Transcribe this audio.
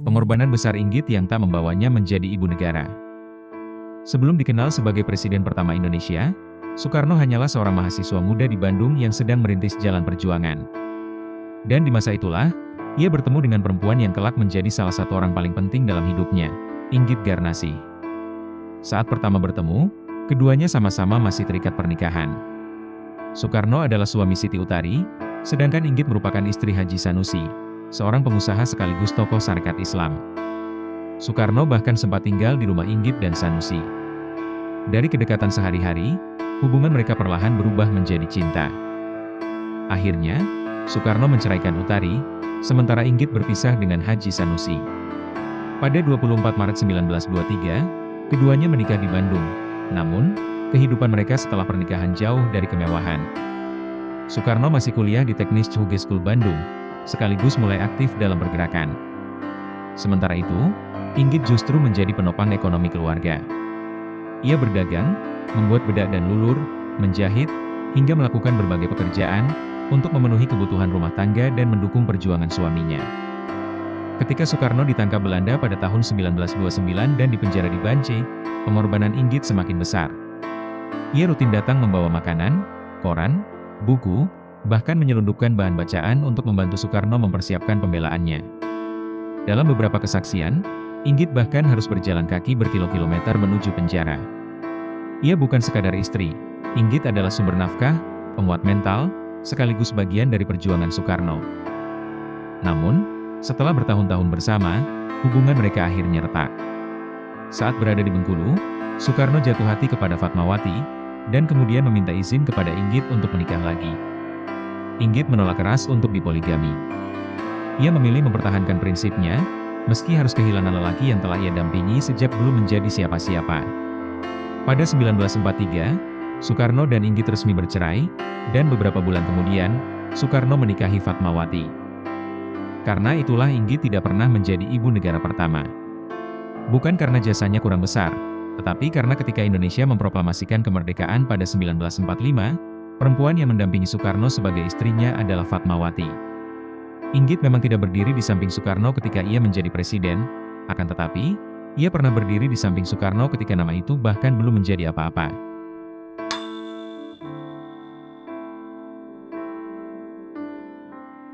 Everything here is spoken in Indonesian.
Pengorbanan besar Inggit yang tak membawanya menjadi ibu negara. Sebelum dikenal sebagai Presiden pertama Indonesia, Soekarno hanyalah seorang mahasiswa muda di Bandung yang sedang merintis jalan perjuangan. Dan di masa itulah, ia bertemu dengan perempuan yang kelak menjadi salah satu orang paling penting dalam hidupnya, Inggit Garnasih. Saat pertama bertemu, keduanya sama-sama masih terikat pernikahan. Soekarno adalah suami Siti Utari, sedangkan Inggit merupakan istri Haji Sanusi, seorang pengusaha sekaligus tokoh Sarekat Islam. Soekarno bahkan sempat tinggal di rumah Inggit dan Sanusi. Dari kedekatan sehari-hari, hubungan mereka perlahan berubah menjadi cinta. Akhirnya, Soekarno menceraikan Utari, sementara Inggit berpisah dengan Haji Sanusi. Pada 24 Maret 1923, keduanya menikah di Bandung. Namun, kehidupan mereka setelah pernikahan jauh dari kemewahan. Soekarno masih kuliah di Teknik Hoge School Bandung, sekaligus mulai aktif dalam pergerakan. Sementara itu, Inggit justru menjadi penopang ekonomi keluarga. Ia berdagang, membuat bedak dan lulur, menjahit, hingga melakukan berbagai pekerjaan untuk memenuhi kebutuhan rumah tangga dan mendukung perjuangan suaminya. Ketika Soekarno ditangkap Belanda pada tahun 1929 dan dipenjara di Bancie, pengorbanan Inggit semakin besar. Ia rutin datang membawa makanan, koran, buku, bahkan menyelundupkan bahan bacaan untuk membantu Soekarno mempersiapkan pembelaannya. Dalam beberapa kesaksian, Inggit bahkan harus berjalan kaki berkilo-kilometer menuju penjara. Ia bukan sekadar istri, Inggit adalah sumber nafkah, penguat mental, sekaligus bagian dari perjuangan Soekarno. Namun, setelah bertahun-tahun bersama, hubungan mereka akhirnya retak. Saat berada di Bengkulu, Soekarno jatuh hati kepada Fatmawati, dan kemudian meminta izin kepada Inggit untuk menikah lagi. Inggit menolak keras untuk dipoligami. Ia memilih mempertahankan prinsipnya, meski harus kehilangan lelaki yang telah ia dampingi sejak belum menjadi siapa-siapa. Pada 1943, Soekarno dan Inggit resmi bercerai, dan beberapa bulan kemudian, Soekarno menikahi Fatmawati. Karena itulah Inggit tidak pernah menjadi ibu negara pertama. Bukan karena jasanya kurang besar, tetapi karena ketika Indonesia memproklamasikan kemerdekaan pada 1945, perempuan yang mendampingi Soekarno sebagai istrinya adalah Fatmawati. Inggit memang tidak berdiri di samping Soekarno ketika ia menjadi presiden, akan tetapi, ia pernah berdiri di samping Soekarno ketika nama itu bahkan belum menjadi apa-apa.